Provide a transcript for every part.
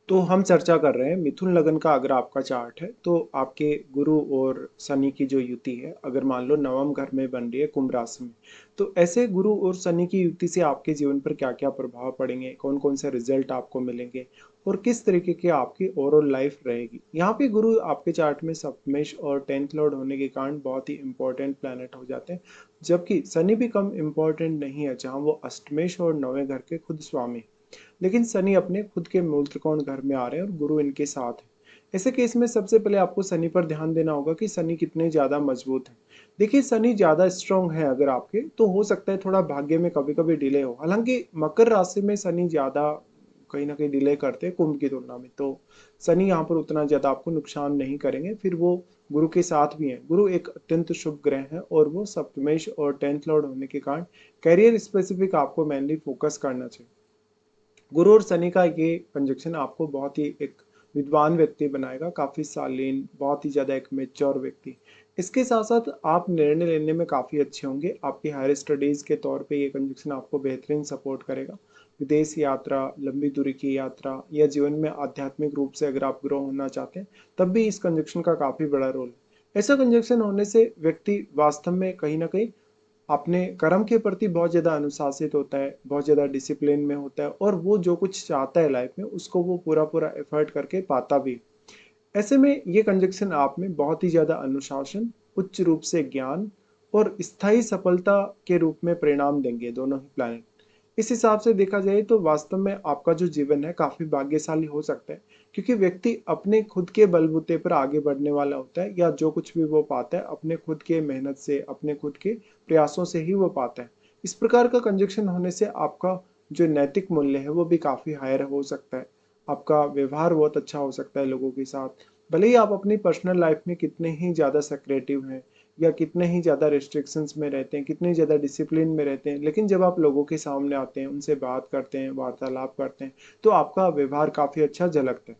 तो हम चर्चा कर रहे हैं मिथुन लगन का। अगर आपका चार्ट है तो आपके गुरु और शनि की जो युति है, अगर मान लो नवम घर में बन रही है कुंभ राशि में, तो ऐसे गुरु और शनि की युति से आपके जीवन पर क्या क्या प्रभाव पड़ेंगे, कौन कौन से रिजल्ट आपको मिलेंगे और किस तरीके की आपकी ओवरऑल लाइफ रहेगी। यहाँ पे गुरु आपके चार्ट में सप्तमेश और 10th लॉर्ड होने के कारण बहुत ही इंपॉर्टेंट प्लैनेट हो जाते हैं, जबकि शनि भी कम इंपॉर्टेंट नहीं है, जहाँ वो अष्टमेश और नवे घर के खुद स्वामी। लेकिन शनि अपने खुद के मूल त्रिकोण घर में आ रहे हैं और गुरु इनके साथ है। ऐसे केस में सबसे पहले आपको शनि पर ध्यान देना होगा कि शनि कितने ज्यादा मजबूत है। देखिए, शनि ज्यादा स्ट्रांग है अगर आपके, तो हो सकता है थोड़ा भाग्य में कभी कभी डिले हो। हालांकि मकर राशि में शनि ज्यादा कहीं ना कहीं डिले करते हैं कुंभ की तुलना में, तो शनि यहाँ पर उतना ज्यादा आपको नुकसान नहीं करेंगे। फिर वो गुरु के साथ भी हैं। गुरु एक अत्यंत शुभ ग्रह है और वो सप्तमेश और 10th लॉर्ड होने के कारण करियर स्पेसिफिक आपको मेनली फोकस करना चाहिए। गुरु और शनि का ये कंजक्शन आपको बहुत ही एक विद्वान व्यक्ति बनाएगा, काफी शालीन, बहुत ही ज्यादा एक मेच्योर व्यक्ति। इसके साथ साथ आप निर्णय लेने में काफी अच्छे होंगे। आपकी हायर स्टडीज के तौर पे ये कंजक्शन आपको बेहतरीन सपोर्ट करेगा। विदेश यात्रा, लंबी दूरी की यात्रा या जीवन में आध्यात्मिक रूप से अगर आप ग्रो होना चाहते हैं, तब भी इस कंजक्शन का काफी बड़ा रोल है। ऐसा कंजक्शन होने से व्यक्ति वास्तव में कहीं ना कहीं अपने कर्म के प्रति बहुत ज़्यादा अनुशासित होता है, बहुत ज़्यादा डिसिप्लिन में होता है और वो जो कुछ चाहता है लाइफ में उसको वो पूरा पूरा एफर्ट करके पाता भी। ऐसे में ये कंजक्शन आप में बहुत ही ज़्यादा अनुशासन, उच्च रूप से ज्ञान और स्थायी सफलता के रूप में परिणाम देंगे दोनों ही प्लैनेट। इस हिसाब से देखा जाए तो वास्तव में आपका जो जीवन है काफी भाग्यशाली हो सकता है, क्योंकि व्यक्ति अपने खुद के बलबूते पर आगे बढ़ने वाला होता है, या जो कुछ भी वो पाता है अपने खुद के मेहनत से, अपने खुद के प्रयासों से ही वो पाता है। इस प्रकार का कंजक्शन होने से आपका जो नैतिक मूल्य है वो भी काफी हायर हो सकता है। आपका व्यवहार बहुत अच्छा हो सकता है लोगों के साथ। भले ही आप अपनी पर्सनल लाइफ में कितने ही ज्यादा सक्रेटिव हैं या कितने ही ज़्यादा रिस्ट्रिक्शंस में रहते हैं, कितने ज़्यादा डिसिप्लिन में रहते हैं, लेकिन जब आप लोगों के सामने आते हैं, उनसे बात करते हैं, वार्तालाप करते हैं, तो आपका व्यवहार काफ़ी अच्छा झलकता है।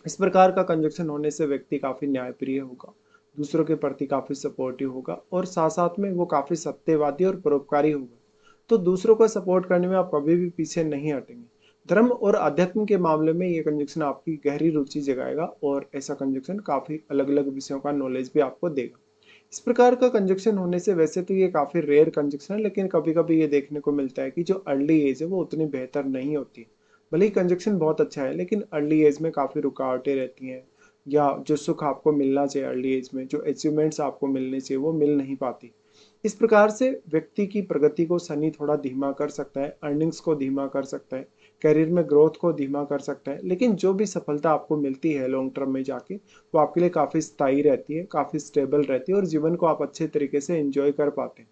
इस प्रकार का कंजक्शन होने से व्यक्ति काफ़ी न्यायप्रिय होगा, दूसरों के प्रति काफ़ी सपोर्टिव होगा और साथ साथ में वो काफ़ी सत्यवादी और परोपकारी होगा। तो दूसरों का सपोर्ट करने में आप कभी भी पीछे नहीं हटेंगे। धर्म और अध्यात्म के मामले में ये कंजक्शन आपकी गहरी रुचि जगाएगा और ऐसा कंजक्शन काफ़ी अलग अलग विषयों का नॉलेज भी आपको देगा। इस प्रकार का कंजक्शन होने से वैसे तो ये काफी रेयर कंजक्शन है, लेकिन कभी कभी ये देखने को मिलता है कि जो अर्ली एज है वो उतनी बेहतर नहीं होती है। भले ही कंजक्शन बहुत अच्छा है, लेकिन अर्ली एज में काफी रुकावटें रहती हैं, या जो सुख आपको मिलना चाहिए अर्ली एज में, जो अचीवमेंट्स आपको मिलने चाहिए वो मिल नहीं पाती। इस प्रकार से व्यक्ति की प्रगति को शनि थोड़ा धीमा कर सकता है, अर्निंग्स को धीमा कर सकता है, करियर में ग्रोथ को धीमा कर सकता है, लेकिन जो भी सफलता आपको मिलती है लॉन्ग टर्म में जाके, वो आपके लिए काफ़ी स्थायी रहती है, काफ़ी स्टेबल रहती है और जीवन को आप अच्छे तरीके से एंजॉय कर पाते हैं।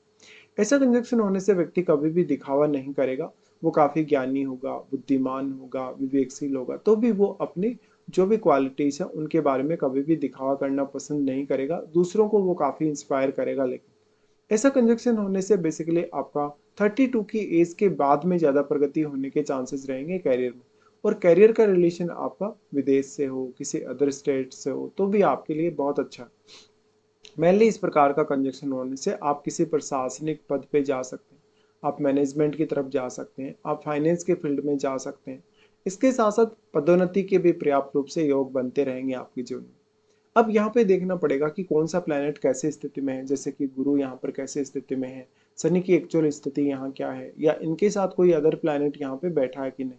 ऐसा कंजक्शन होने से व्यक्ति कभी भी दिखावा नहीं करेगा। वो काफ़ी ज्ञानी होगा, बुद्धिमान होगा, विवेकशील होगा, तो भी वो अपनी जो भी क्वालिटीज़ है उनके बारे में कभी भी दिखावा करना पसंद नहीं करेगा। दूसरों को वो काफ़ी इंस्पायर करेगा। लेकिन ऐसा कंजक्शन होने से बेसिकली आपका 32 की एज के बाद में ज़्यादा प्रगति होने के चांसेस रहेंगे करियर में। और करियर का रिलेशन आपका विदेश से हो, किसी अदर स्टेट से हो, तो भी आपके लिए बहुत अच्छा। मेनली इस प्रकार का कंजक्शन होने से आप किसी प्रशासनिक पद पे जा सकते हैं, आप मैनेजमेंट की तरफ जा सकते हैं, आप फाइनेंस के फील्ड में जा सकते हैं। इसके साथ साथ पदोन्नति के भी पर्याप्त रूप से योग बनते रहेंगे आपके जीवन में। अब यहाँ पे देखना पड़ेगा कि कौन सा प्लैनेट कैसे स्थिति में है, जैसे कि गुरु यहाँ पर कैसे स्थिति में है, शनि की एक्चुअल स्थिति यहाँ क्या है, या इनके साथ कोई अदर प्लैनेट यहाँ पे बैठा है कि नहीं।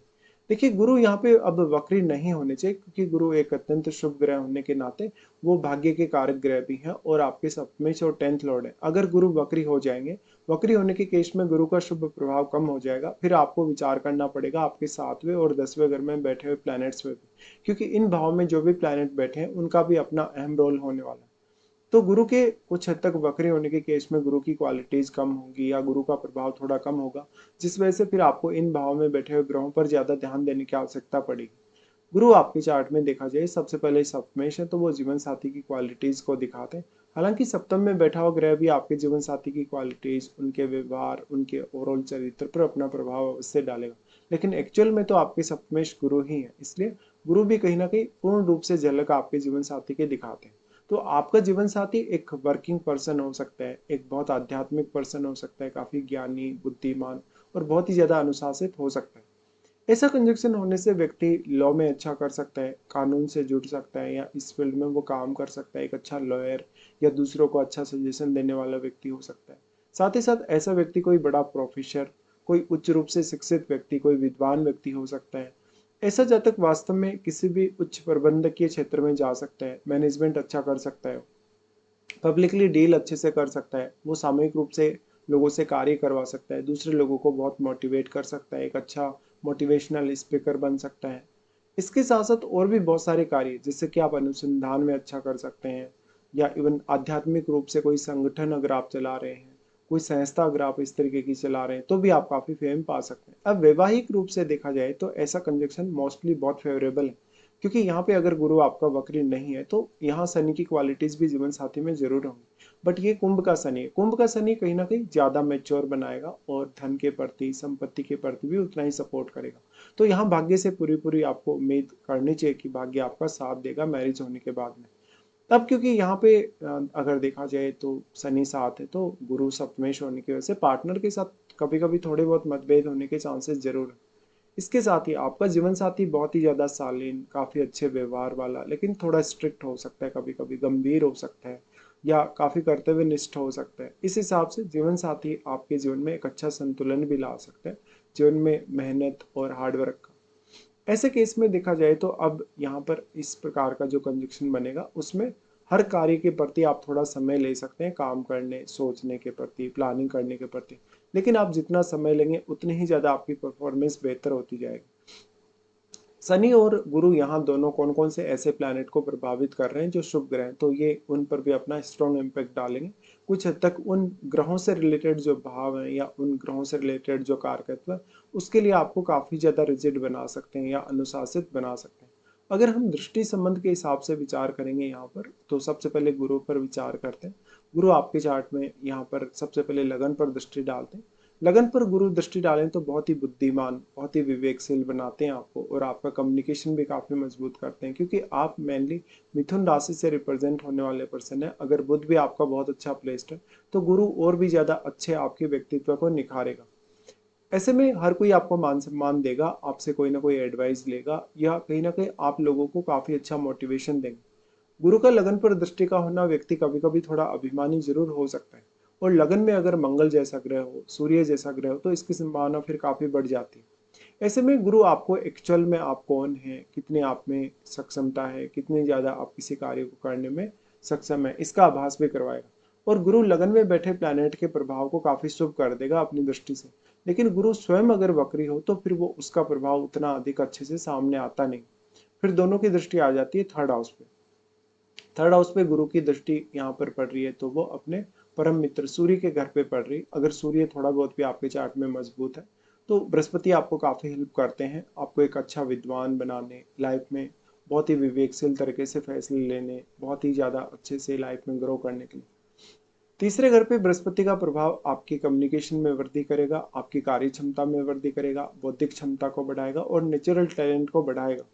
देखिए, गुरु यहाँ पे अब वक्री नहीं होने चाहिए, क्योंकि गुरु एक अत्यंत शुभ ग्रह होने के नाते वो भाग्य के कारक ग्रह भी हैं और आपके सप्तमें और 10th लॉर्ड है। अगर गुरु वक्री हो जाएंगे, वक्री होने के केस में गुरु का शुभ प्रभाव कम हो जाएगा, फिर आपको विचार करना पड़ेगा आपके 7वें और 10वें घर में बैठे हुए प्लैनेट्स में भी, क्योंकि इन भाव में जो भी प्लैनेट बैठे हैं उनका भी अपना अहम रोल होने वाला है। तो गुरु के कुछ हद तक वक्री होने के केस में गुरु की क्वालिटीज कम होंगी या गुरु का प्रभाव थोड़ा कम होगा, जिस वजह से फिर आपको इन भाव में बैठे हुए ग्रहों पर ज्यादा ध्यान देने की आवश्यकता पड़ेगी। गुरु आपके चार्ट में देखा जाए सबसे पहले सप्तमेश है, तो वो जीवन साथी की क्वालिटीज को दिखाते हैं। हालांकि सप्तम में बैठा हुआ ग्रह भी आपके जीवन साथी की क्वालिटीज, उनके व्यवहार, उनके ओवरऑल चरित्र पर अपना प्रभाव अवश्य डालेगा, लेकिन एक्चुअल में तो आपके सप्तमेश गुरु ही है, इसलिए गुरु भी कहीं ना कहीं पूर्ण रूप से झलक आपके जीवन साथी के दिखाते हैं। तो आपका जीवन साथी एक वर्किंग पर्सन हो सकता है, एक बहुत आध्यात्मिक पर्सन हो सकता है, काफी ज्ञानी, बुद्धिमान और बहुत ही ज्यादा अनुशासित हो सकता है। ऐसा कंजक्शन होने से व्यक्ति लॉ में अच्छा कर सकता है, कानून से जुड़ सकता है या इस फील्ड में वो काम कर सकता है, एक अच्छा लॉयर या दूसरों को अच्छा सजेशन देने वाला व्यक्ति हो सकता है। साथ ही साथ ऐसा व्यक्ति कोई बड़ा प्रोफेसर, कोई उच्च रूप से शिक्षित व्यक्ति, कोई विद्वान व्यक्ति हो सकता है। ऐसा जातक वास्तव में किसी भी उच्च प्रबंधकीय क्षेत्र में जा सकता है, मैनेजमेंट अच्छा कर सकता है, पब्लिकली डील अच्छे से कर सकता है, वो सामूहिक रूप से लोगों से कार्य करवा सकता है, दूसरे लोगों को बहुत मोटिवेट कर सकता है, एक अच्छा मोटिवेशनल स्पीकर बन सकता है। इसके साथ साथ और भी बहुत सारे कार्य जिससे कि आप अनुसंधान में अच्छा कर सकते हैं, या इवन आध्यात्मिक रूप से कोई संगठन अगर आप चला रहे हैं, कोई संस्था अगर आप इस तरीके की चला रहे हैं, तो भी आप काफी फेम पा सकते हैं। अब वैवाहिक रूप से देखा जाए तो ऐसा कंजक्शन मोस्टली बहुत फेवरेबल है, क्योंकि यहाँ पे अगर गुरु आपका वक्री नहीं है तो यहाँ शनि की क्वालिटीज भी जीवन साथी में जरूर होंगी। बट ये कुंभ का शनि है, कुंभ का शनि कहीं ना कहीं ज्यादा मेच्योर बनाएगा और धन के प्रति, संपत्ति के प्रति भी उतना ही सपोर्ट करेगा। तो यहाँ भाग्य से पूरी पूरी आपको उम्मीद करनी चाहिए कि भाग्य आपका साथ देगा मैरिज होने के बाद में। तब क्योंकि यहाँ पे अगर देखा जाए तो शनि साथ है, तो गुरु सप्तमेश होने की वजह से पार्टनर के साथ कभी कभी थोड़े बहुत मतभेद होने के चांसेस जरूर है। इसके साथ ही आपका जीवन साथी बहुत ही ज्यादा शालीन, काफी अच्छे व्यवहार वाला, लेकिन थोड़ा स्ट्रिक्ट हो सकता है, कभी कभी गंभीर हो सकता है, या काफी कर्तव्यनिष्ठ हो सकता है। इस हिसाब से जीवन साथी आपके जीवन में एक अच्छा संतुलन भी ला सकता है, जीवन में मेहनत और हार्डवर्क का। ऐसे केस में देखा जाए तो अब यहाँ पर इस प्रकार का जो कंजक्शन बनेगा उसमें हर कार्य के प्रति आप थोड़ा समय ले सकते हैं, काम करने, सोचने के प्रति, प्लानिंग करने के प्रति। लेकिन आप जितना समय लेंगे उतनी ही ज्यादा आपकी परफॉर्मेंस बेहतर होती जाएगी। शनि और गुरु यहाँ दोनों कौन कौन से ऐसे प्लैनेट को प्रभावित कर रहे हैं जो शुभ ग्रह हैं, तो ये उन पर भी अपना स्ट्रॉन्ग इम्पैक्ट डालेंगे। कुछ हद तक उन ग्रहों से रिलेटेड जो भाव हैं या उन ग्रहों से रिलेटेड जो कारकत्व है, उसके लिए आपको काफी ज्यादा रिजिड बना सकते हैं या अनुशासित बना सकते हैं। अगर हम दृष्टि संबंध के हिसाब से विचार करेंगे यहाँ पर, तो सबसे पहले गुरु पर विचार करते हैं। गुरु आपके चार्ट में यहाँ पर सबसे पहले लगन पर दृष्टि डालते हैं। लगन पर गुरु दृष्टि डालें तो बहुत ही बुद्धिमान, बहुत ही विवेकशील बनाते हैं आपको, और आपका कम्युनिकेशन भी काफी मजबूत करते हैं, क्योंकि आप मेनली मिथुन राशि से रिप्रेजेंट होने वाले पर्सन है। अगर बुध भी आपका बहुत अच्छा प्लेस्ड है तो गुरु और भी ज्यादा अच्छे आपके व्यक्तित्व को निखारेगा। ऐसे में हर कोई आपको मान सम्मान देगा, आपसे कोई ना कोई एडवाइस लेगा, या कहीं ना कहीं आप लोगों को काफी अच्छा मोटिवेशन देंगे। गुरु का लगन पर दृष्टि का होना व्यक्ति कभी कभी थोड़ा अभिमानी जरूर हो सकता है, और लगन में अगर मंगल जैसा ग्रह हो, सूर्य जैसा ग्रह हो, तो इसकी संभावना फिर काफी बढ़ जाती है। ऐसे में गुरु आपको एक्चुअल में आप कौन है, कितने आप में सक्षमता है, कितनी ज्यादा आप किसी कार्य को करने में सक्षम है, इसका आभास भी करवाएगा। और गुरु लगन में बैठे प्लैनेट के प्रभाव को काफी शुभ कर देगा अपनी दृष्टि से। लेकिन गुरु स्वयं अगर वक्री हो तो फिर वो उसका प्रभाव उतना अधिक अच्छे से सामने आता नहीं। फिर दोनों की दृष्टि आ जाती है थर्ड हाउस पे। थर्ड हाउस पे गुरु की दृष्टि यहाँ पर पड़ रही है तो वो अपने परम मित्र सूर्य के घर पे पड़ रही। अगर सूर्य थोड़ा बहुत भी आपके चार्ट में मजबूत है तो बृहस्पति आपको काफी हेल्प करते हैं, आपको एक अच्छा विद्वान बनाने, लाइफ में बहुत ही विवेकशील तरीके से फैसले लेने, बहुत ही ज्यादा अच्छे से लाइफ में ग्रो करने के लिए। तीसरे घर पे बृहस्पति का प्रभाव आपकी कम्युनिकेशन में वृद्धि करेगा, आपकी कार्य क्षमता में वृद्धि करेगा, बौद्धिक क्षमता को बढ़ाएगा और नेचुरल टैलेंट को बढ़ाएगा।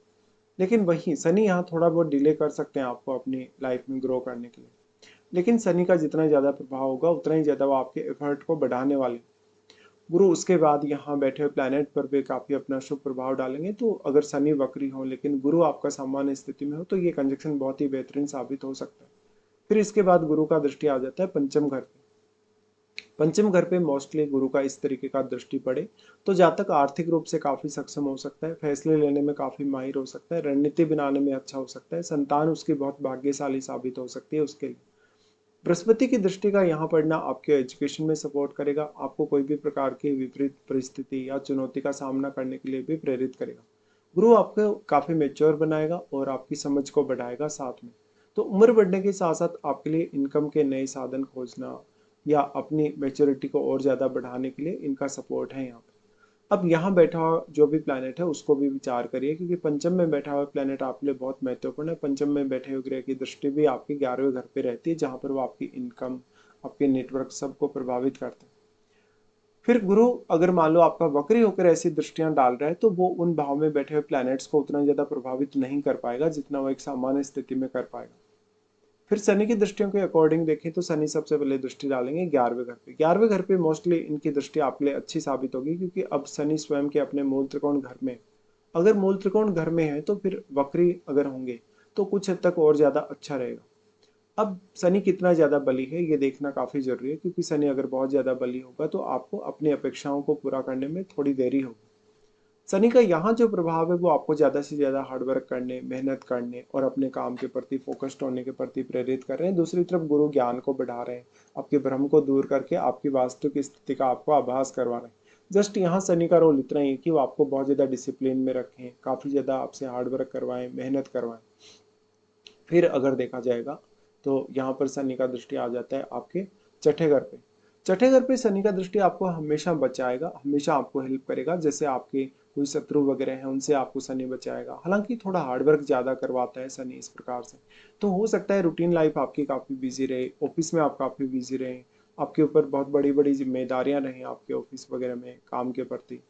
लेकिन वहीं शनि यहाँ थोड़ा बहुत डिले कर सकते हैं आपको अपनी लाइफ में ग्रो करने के लिए। लेकिन शनि का जितना ज्यादा प्रभाव होगा उतना ही ज्यादा वो आपके एफर्ट को बढ़ाने वाले। गुरु उसके बाद यहाँ बैठे हुए प्लैनेट पर भी काफी अपना शुभ प्रभाव डालेंगे। तो अगर शनि वक्री हो लेकिन गुरु आपका सामान्य स्थिति में हो तो ये कंजक्शन बहुत ही बेहतरीन साबित हो सकता है। फिर इसके बाद गुरु का दृष्टि आ जाता है पंचम घर पे। पंचम घर पे मोस्टली गुरु का इस तरीके का दृष्टि पड़े तो जातक आर्थिक रूप से काफी सक्षम हो सकता है, फैसले लेने में काफी माहिर हो सकता है, रणनीति बनाने में अच्छा हो सकता है, संतान उसकी बहुत भाग्यशाली साबित हो सकती है उसके लिए। बृहस्पति की दृष्टि का यहाँ पड़ना आपके एजुकेशन में सपोर्ट करेगा, आपको कोई भी प्रकार की विपरीत परिस्थिति या चुनौती का सामना करने के लिए भी प्रेरित करेगा। गुरु आपको काफी मेच्योर बनाएगा और आपकी समझ को बढ़ाएगा साथ में। तो उम्र बढ़ने के साथ साथ आपके लिए इनकम के नए साधन खोजना या अपनी मेच्योरिटी को और ज्यादा बढ़ाने के लिए इनका सपोर्ट है यहाँ पे। अब यहाँ बैठा हुआ जो भी प्लैनेट है उसको भी विचार करिए, क्योंकि पंचम में बैठा हुआ प्लैनेट आपके लिए बहुत महत्वपूर्ण है। पंचम में बैठे हुए ग्रह की दृष्टि भी आपके 11वें घर पे रहती है, जहां पर वो आपकी इनकम, आपके नेटवर्क सबको प्रभावित करते हैं। फिर गुरु अगर मान लो आपका वक्री होकर ऐसी दृष्टियां डाल रहा है तो वो उन भाव में बैठे हुए प्लैनेट्स को उतना ज्यादा प्रभावित नहीं कर पाएगा जितना वो एक सामान्य स्थिति में कर पाएगा। फिर शनि की दृष्टियों के अकॉर्डिंग देखें तो शनि सबसे पहले दृष्टि डालेंगे 11वें घर पे। 11वें घर पे मोस्टली इनकी दृष्टि आपके लिए अच्छी साबित होगी, क्योंकि अब शनि स्वयं के अपने मूल त्रिकोण घर में, अगर मूल त्रिकोण घर में है तो फिर वक्री अगर होंगे तो कुछ हद तक और ज्यादा अच्छा रहेगा। अब शनि कितना ज्यादा बली है ये देखना काफी जरूरी है, क्योंकि शनि अगर बहुत ज्यादा बली होगा तो आपको अपनी अपेक्षाओं को पूरा करने में थोड़ी देरी होगी। शनि का यहाँ जो प्रभाव है वो आपको ज्यादा से ज्यादा हार्डवर्क करने, मेहनत करने और अपने काम के प्रति फोकस्ड होने के प्रति प्रेरित कर रहे हैं। दूसरी तरफ गुरु ज्ञान को बढ़ा रहे हैं, आपके भ्रम को दूर करके आपकी वास्तविक स्थिति का आपको आभास करवा रहे हैं। जस्ट यहाँ शनि का रोल इतना ही है कि वो आपको बहुत ज्यादा डिसिप्लिन में रखें, काफी ज्यादा आपसे हार्डवर्क करवाएं, मेहनत करवाएं। फिर अगर देखा जाएगा तो यहाँ पर शनि का दृष्टि आ जाता है आपके छठे घर पे। छठे घर पे शनि का दृष्टि आपको हमेशा बचाएगा, हमेशा आपको हेल्प करेगा। जैसे आपके कोई शत्रु वगैरह हैं उनसे आपको शनि बचाएगा। हालांकि थोड़ा हार्डवर्क ज्यादा करवाता है शनि इस प्रकार से। तो हो सकता है रूटीन लाइफ आपकी काफी बिजी रहे, ऑफिस में आप काफी बिजी रहे, आपके ऊपर बहुत बड़ी बड़ी जिम्मेदारियां रहें आपके ऑफिस वगैरह में काम के प्रति।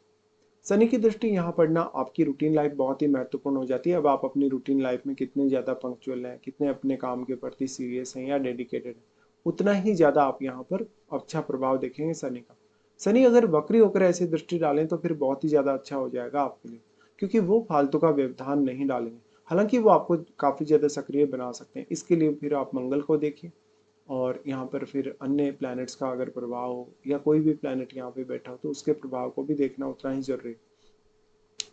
शनि की दृष्टि यहाँ पड़ना आपकी रूटीन लाइफ बहुत ही महत्वपूर्ण हो जाती है। अब आप अपनी रूटीन लाइफ में कितने ज़्यादा पंक्चुअल हैं, कितने अपने काम के प्रति सीरियस हैं या डेडिकेटेड हैं, उतना ही ज़्यादा आप यहाँ पर अच्छा प्रभाव देखेंगे शनि का। शनि अगर वक्री होकर ऐसी दृष्टि डालें तो फिर बहुत ही ज़्यादा अच्छा हो जाएगा आपके लिए, क्योंकि वो फालतू का व्यवधान नहीं डालेंगे। हालांकि वो आपको काफ़ी ज़्यादा सक्रिय बना सकते हैं। इसके लिए फिर आप मंगल को देखिए, और यहाँ पर फिर अन्य प्लैनेट्स का अगर प्रभाव हो या कोई भी प्लैनेट यहाँ पे बैठा हो तो उसके प्रभाव को भी देखना उतना ही जरूरी है।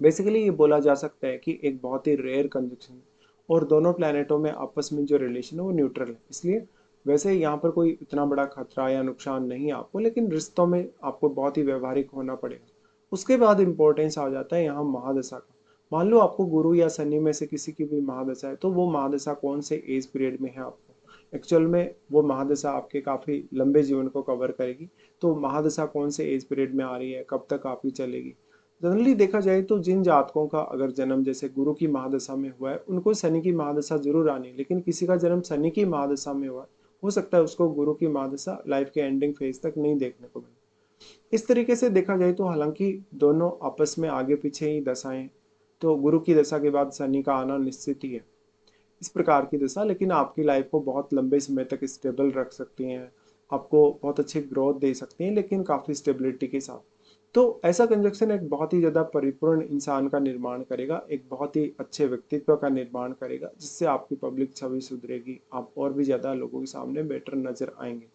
बेसिकली ये बोला जा सकता है कि एक बहुत ही रेयर कंजक्शन, और दोनों प्लैनेटों में आपस में जो रिलेशन है वो न्यूट्रल है। इसलिए वैसे यहाँ पर कोई इतना बड़ा खतरा या नुकसान नहीं है आपको, लेकिन रिश्तों में आपको बहुत ही व्यवहारिक होना पड़ेगा। उसके बाद इंपॉर्टेंस आ जाता है यहाँ महादशा का। मान लो आपको गुरु या शनि में से किसी की भी महादशा है, तो वो महादशा कौन से एज पीरियड में है आपको एक्चुअल में वो महादशा आपके काफी लंबे जीवन को कवर करेगी। तो महादशा कौन से एज पीरियड में आ रही है, कब तक आपकी चलेगी। जनरली देखा जाए तो जिन जातकों का अगर जन्म जैसे गुरु की महादशा में हुआ है उनको शनि की महादशा जरूर आनी है, लेकिन किसी का जन्म शनि की महादशा में हुआ है, हो सकता है उसको गुरु की महादशा लाइफ के एंडिंग फेज तक नहीं देखने को मिले। इस तरीके से देखा जाए तो हालांकि दोनों आपस में आगे पीछे ही दशाएं, तो गुरु की दशा के बाद शनि का आना निश्चित ही है। इस प्रकार की दशा लेकिन आपकी लाइफ को बहुत लंबे समय तक स्टेबल रख सकती हैं, आपको बहुत अच्छी ग्रोथ दे सकती हैं, लेकिन काफ़ी स्टेबिलिटी के साथ। तो ऐसा कंजक्शन एक बहुत ही ज़्यादा परिपूर्ण इंसान का निर्माण करेगा, एक बहुत ही अच्छे व्यक्तित्व का निर्माण करेगा, जिससे आपकी पब्लिक छवि सुधरेगी, आप और भी ज़्यादा लोगों के सामने बेटर नजर आएंगे।